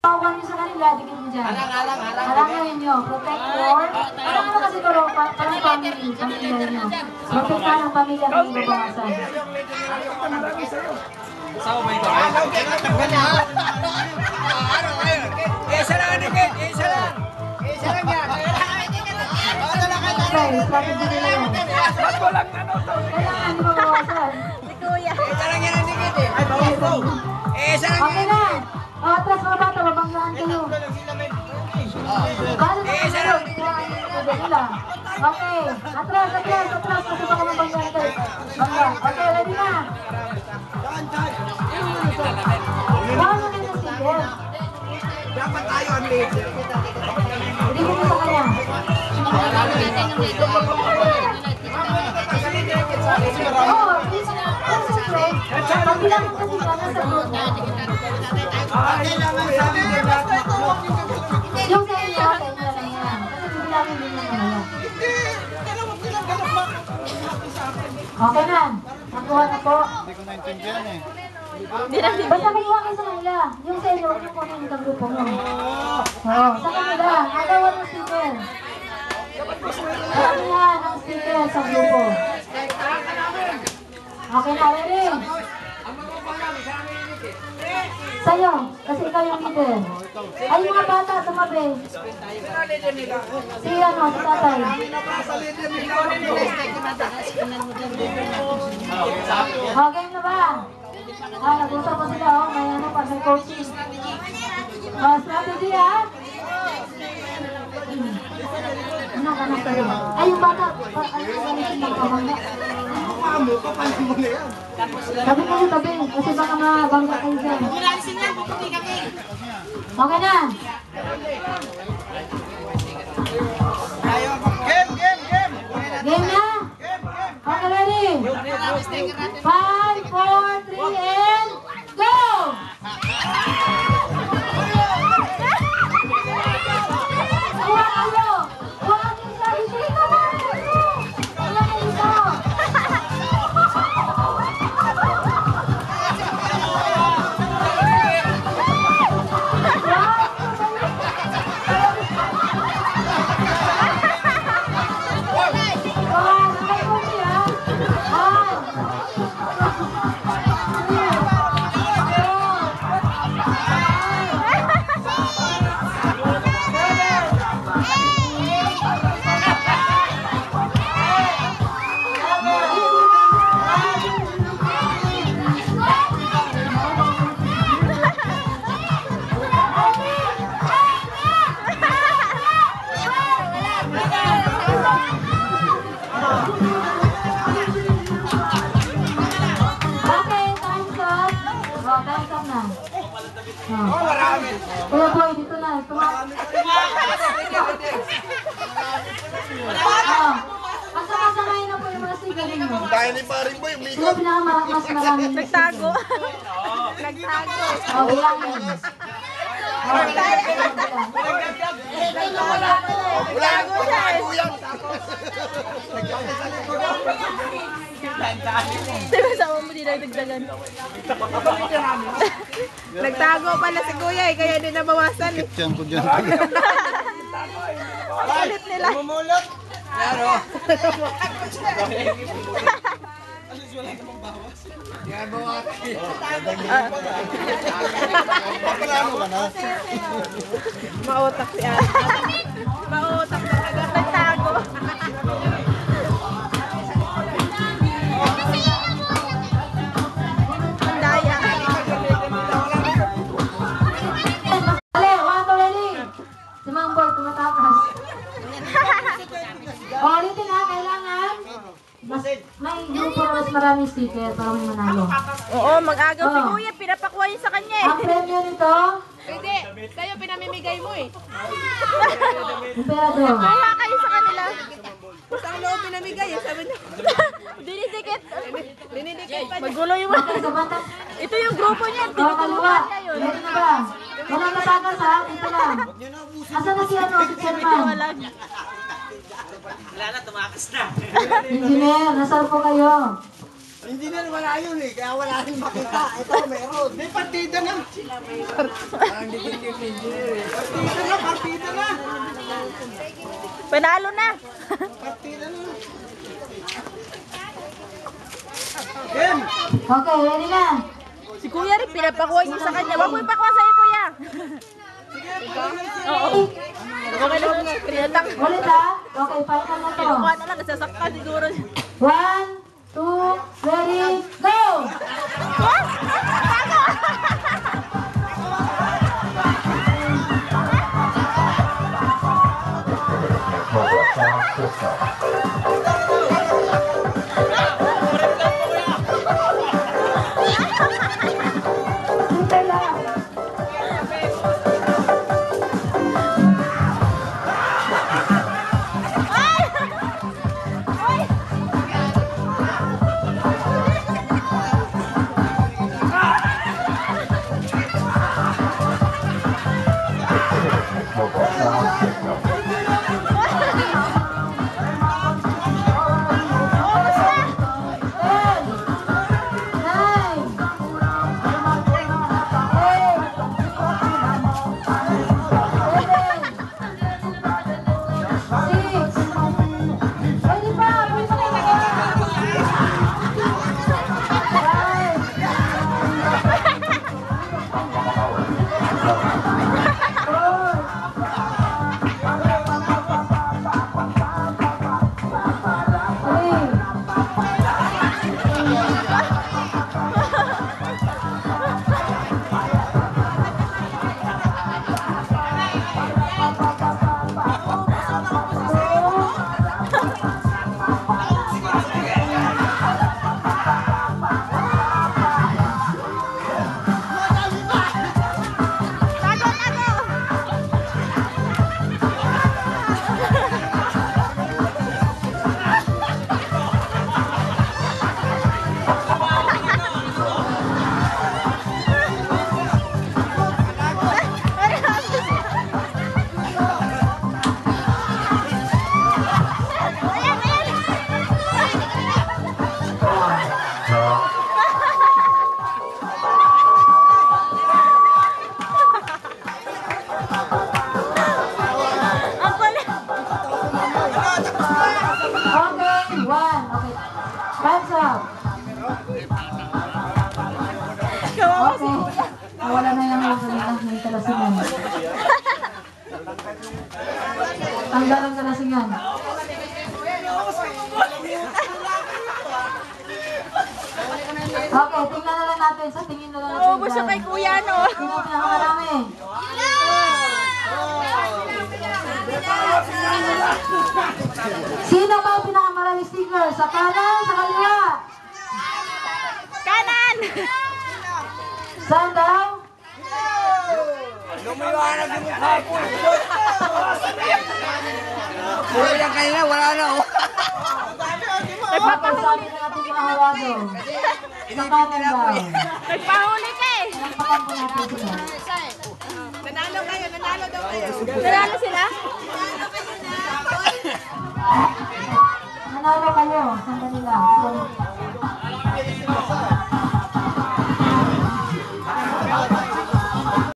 Hawakan nyo sa kanila, dikit mo dyan. Harangin nyo. Protector. Parang ano kasi ito, parang family. Pamilya nyo. Protektahan ang pamilya ng ibabawasan. Sao ba ito? Isa lang, dikit! Isa lang! Isa lang yan! Okay, strategy nila yan. Ba't ko lang ano to? Kailangan di mabawasan. Si Kuya. Isa lang yan ang dikit eh! Ay, bawa ko! Isa lang Okay yan! na. O, atras mga bata, mabanggaan kayo. Paano na kayo? Nila. Okay, atras. Kasi baka mabanggaan kayo. Bangga. Okay, ready na. Paano na yung sticker? Dapat tayo ang leader. Hindi mo sa kanya. Oo, please. Siyempre, pagbilangan kasi ka nasa group. Yung sa inyo, sa inyo lang yan. Kasi bibilangin din naman yan. Okay na. Nakuha na po. Hindi ko naintindihan eh. Basta kukuha kayo sa kanila. Yung sa inyo, huwag yung kunin sa grupo mo. Oo, sa kanila. Agawan ng sticker. Alam niya ang sticker sa grupo. Okay na, ready? Sa'yo, kasi ikaw yung leader. Ay, yung mga bata, tumabi. Si ano, si tatay. Okay na ba? Nag-usap po sila, may ano pa, may coaching. Strategy, ha? Anak kayo. Ay, yung bata, ano yung magkabangga? Tabi kayo, tabi. Kasi baka mabangga kayo dyan. Okay na. Game na? Okay, ready? 5, 4, 3, and go! Kuha kayo! Kuha ang isa! Dito ba? Kuha ang isa! Kuya Boy, dito na. Pasama-samahin na po yung mga sticker ninyo. Tayo ni paring boy, may Sino pinakamas maraming Nagtago. Nagtago. O, bilangin. Nagtago siya eh. Diba sama mo din nagdagdagan? Nagtago pala si Kuya eh, kaya din nabawasan eh. Kityan ko dyan. Ang kulit nila. Mumulot! Laro! Yan bawas. Papalaan mo ka na. Mautak si Ana. Mautak na agad nagtago. Ang daya. Dali, 1, 2, ready. Si Mang Boy, tumatakas. O, ulitin ha, kailangan. May grupo na mas maraming sticker para may manalo. Oo, mag-agaw si Kuya. Pinapakuha yun sa kanya eh. Ang premyo nito, Hindi, sa'yo pinamimigay mo eh. yung pera doon. Kuha kayo sa kanila. Basta ang loob pinamigay eh, sabi niya. Dinidikit. Dinidikit pa niya. Magulo yung Okay, sa bata. Ito yung grupo niya. O, kaliwa. Tinutulungan niya yun. Ready na ba? Walang natagas ha, dito lang. Asan na si ano, si chairman? Wala na, tumakas na. Engineer, nasaan po kayo? Engineer, wala yun eh. Kaya wala rin makita. Ito, meron. May partida na. Parang dikit yung engineer eh. Partida na. Panalo na. Partida na. Game! Okay, ready na. Si Kuya rin, pinapakuha niyo sa kanya. Wag mo ipakuha sa'yo, Kuya. Oo. Okay lang. Pinatang. Ulit ha. Okay, palitan na to. Kinukuha na lang, nasasaktan siguro. 1, 2, ready, go! Hintay lang. Okay. Nawala na yung mga ng kalasingan. Tanggal ang kalasingan. Okay, tingnan na lang natin. Sa tingin na lang natin. Oo, gusto kay Kuya, no? Sino ang pinakamarami? Sino ba ang pinakamarami sticker? Sa kanan, sa kaliwa? Kanan! Saan daw? Lumiwanag yung mukha po. Puro lang kanina, wala na oh. Sabi na natin pinakawado. Sa kanan daw. Nagpahuli ka eh! Nagpakan po natin sila. Nanalo kayo, nanalo daw kayo. Nanalo sila? Nanalo kayo. Sandali lang.